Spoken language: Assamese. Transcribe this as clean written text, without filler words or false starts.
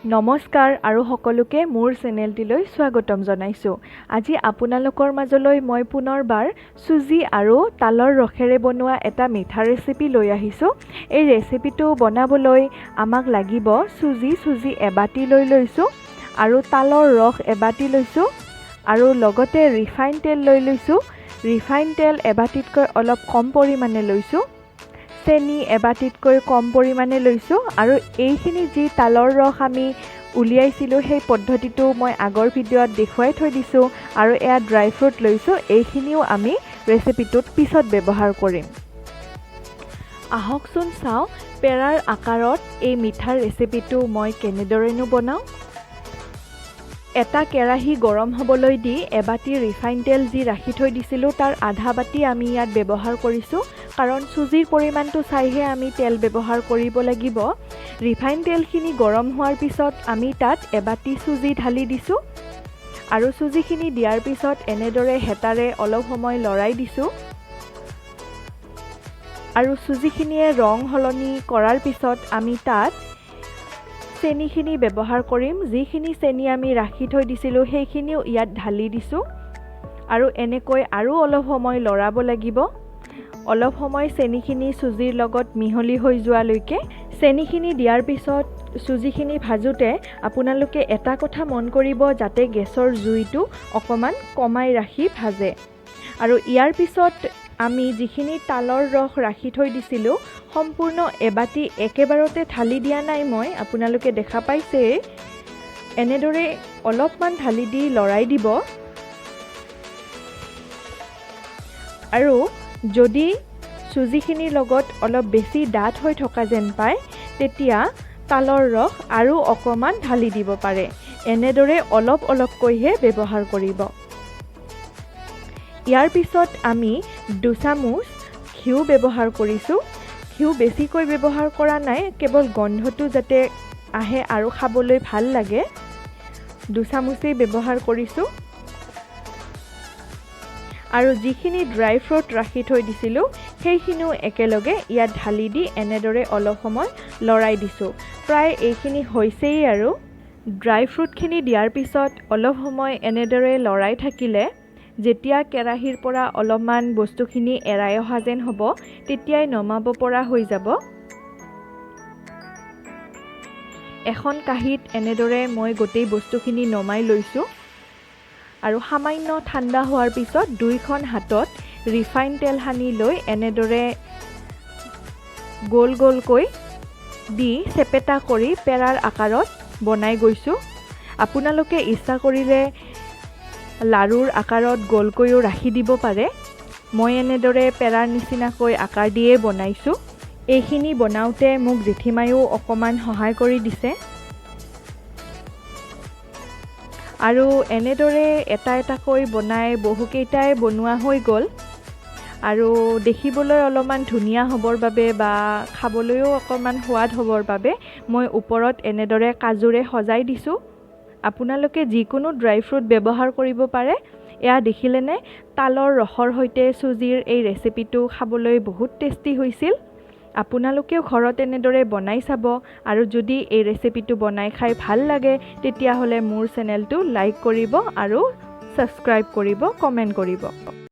নমস্কাৰ আৰু সকলোকে মোৰ চেনেলটিলৈ স্বাগতম জনাইছোঁ। আজি আপোনালোকৰ মাজলৈ মই পুনৰবাৰ চুজি আৰু তালৰ ৰসেৰে বনোৱা এটা মিঠা ৰেচিপি লৈ আহিছোঁ। এই ৰেচিপিটো বনাবলৈ আমাক লাগিব চুজি এবাটি লৈ লৈছোঁ আৰু তালৰ ৰস এবাটি লৈছোঁ আৰু লগতে ৰিফাইন তেল লৈ লৈছোঁ। ৰিফাইন তেল এবাটিতকৈ অলপ কম পৰিমাণে লৈছোঁ। চেনি এবাটিতকৈ কম পৰিমাণে লৈছোঁ আৰু এইখিনি যি তালৰ ৰস আমি উলিয়াইছিলোঁ সেই পদ্ধতিটো মই আগৰ ভিডিঅ'ত দেখুৱাই থৈ দিছোঁ আৰু এয়া ড্ৰাই ফ্ৰুট লৈছোঁ। এইখিনিও আমি ৰেচিপিটোত পিছত ব্যৱহাৰ কৰিম। আহকচোন চাওঁ পেৰাৰ আকাৰত এই মিঠাৰ ৰেচিপিটো মই কেনেদৰেনো বনাওঁ। এটা কেৰাহী গৰম হ'বলৈ দি এবাটি ৰিফাইন তেল যি ৰাখি থৈ দিছিলোঁ তাৰ আধা বাটি আমি ইয়াত ব্যৱহাৰ কৰিছোঁ, কাৰণ চুজিৰ পৰিমাণটো চাইহে আমি তেল ব্যৱহাৰ কৰিব লাগিব। ৰিফাইন তেলখিনি গৰম হোৱাৰ পিছত আমি তাত এবাটি চুজি ঢালি দিছোঁ আৰু চুজিখিনি দিয়াৰ পিছত এনেদৰে হেতাৰে অলপ সময় লৰাই দিছোঁ আৰু চুজিখিনিয়ে ৰং সলনি কৰাৰ পিছত আমি তাত চেনিখিনি ব্যৱহাৰ কৰিম। যিখিনি চেনি আমি ৰাখি থৈ দিছিলোঁ সেইখিনিও ইয়াত ঢালি দিছোঁ আৰু এনেকৈ আৰু অলপ সময় লৰাব লাগিব। অলপ সময় চেনিখিনি চুজিৰ লগত মিহলি হৈ যোৱালৈকে। চেনিখিনি দিয়াৰ পিছত চুজিখিনি ভাজোঁতে আপোনালোকে এটা কথা মন কৰিব, যাতে গেছৰ জুইটো অকণমান কমাই ৰাখি ভাজে। আৰু ইয়াৰ পিছত আমি যিখিনি তালৰ ৰস ৰাখি থৈ দিছিলোঁ সম্পূৰ্ণ এবাটি একেবাৰতে ঢালি দিয়া নাই মই, আপোনালোকে দেখা পাইছেই। এনেদৰে অলপমান ঢালি দি লৰাই দিব আৰু যদি চুজিখিনিৰ লগত অলপ বেছি ডাঠ হৈ থকা যেন পায় তেতিয়া তালৰ ৰস আৰু অকণমান ঢালি দিব পাৰে। এনেদৰে অলপ অলপকৈহে ব্যৱহাৰ কৰিব। ইয়াৰ পিছত আমি 2 চামুচ ঘিউ ব্যৱহাৰ কৰিছোঁ। ঘিউ বেছিকৈ ব্যৱহাৰ কৰা নাই, কেৱল গন্ধটো যাতে আহে আৰু খাবলৈ ভাল লাগে 2 চামুচেই ব্যৱহাৰ কৰিছোঁ। আৰু যিখিনি ড্ৰাই ফ্ৰুট ৰাখি থৈ দিছিলোঁ সেইখিনিও একেলগে ইয়াত ঢালি দি এনেদৰে অলপ সময় লৰাই দিছোঁ। প্ৰায় এইখিনি হৈছেই আৰু ড্ৰাই ফ্ৰুটখিনি দিয়াৰ পিছত অলপ সময় এনেদৰে লৰাই থাকিলে যেতিয়া কেৰাহীৰ পৰা অলপমান বস্তুখিনি এৰাই অহা যেন হ'ব তেতিয়াই নমাব পৰা হৈ যাব। এখন কাঁহীত এনেদৰে মই গোটেই বস্তুখিনি নমাই লৈছোঁ আৰু সামান্য ঠাণ্ডা হোৱাৰ পিছত 2খন হাতত ৰিফাইন তেল সানি লৈ এনেদৰে গোল গোলকৈ দি চেপেটা কৰি পেৰাৰ আকাৰত বনাই গৈছোঁ। আপোনালোকে ইচ্ছা কৰিলে লাৰুৰ আকাৰত গোলকৈও ৰাখি দিব পাৰে। মই এনেদৰে পেৰাৰ নিচিনাকৈ আকাৰ দিয়ে বনাইছোঁ। এইখিনি বনাওঁতে মোক জেঠীমায়েও অকণমান সহায় কৰি দিছে আৰু এনেদৰে এটা এটাকৈ বনাই বহুকেইটাই বনোৱা হৈ গ'ল আৰু দেখিবলৈ অলপমান ধুনীয়া হ'বৰ বাবে বা খাবলৈও অকণমান সোৱাদ হ'বৰ বাবে মই ওপৰত এনেদৰে কাজুৰে সজাই দিছোঁ। আপোনালোকে যিকোনো ড্ৰাই ফ্ৰুট ব্যৱহাৰ কৰিব পাৰে। এয়া দেখিলেনে তালৰ ৰসৰ সৈতে চুজিৰ এই ৰেচিপিটো খাবলৈ বহুত টেষ্টি হৈছিল। আপোনালোকেও ঘৰত এনেদৰে বনাই চাব আৰু যদি এই ৰেচিপিটো বনাই খাই ভাল লাগে তেতিয়াহ'লে মোৰ চেনেলটো লাইক কৰিব আৰু ছাবস্ক্ৰাইব কৰিব, কমেণ্ট কৰিব।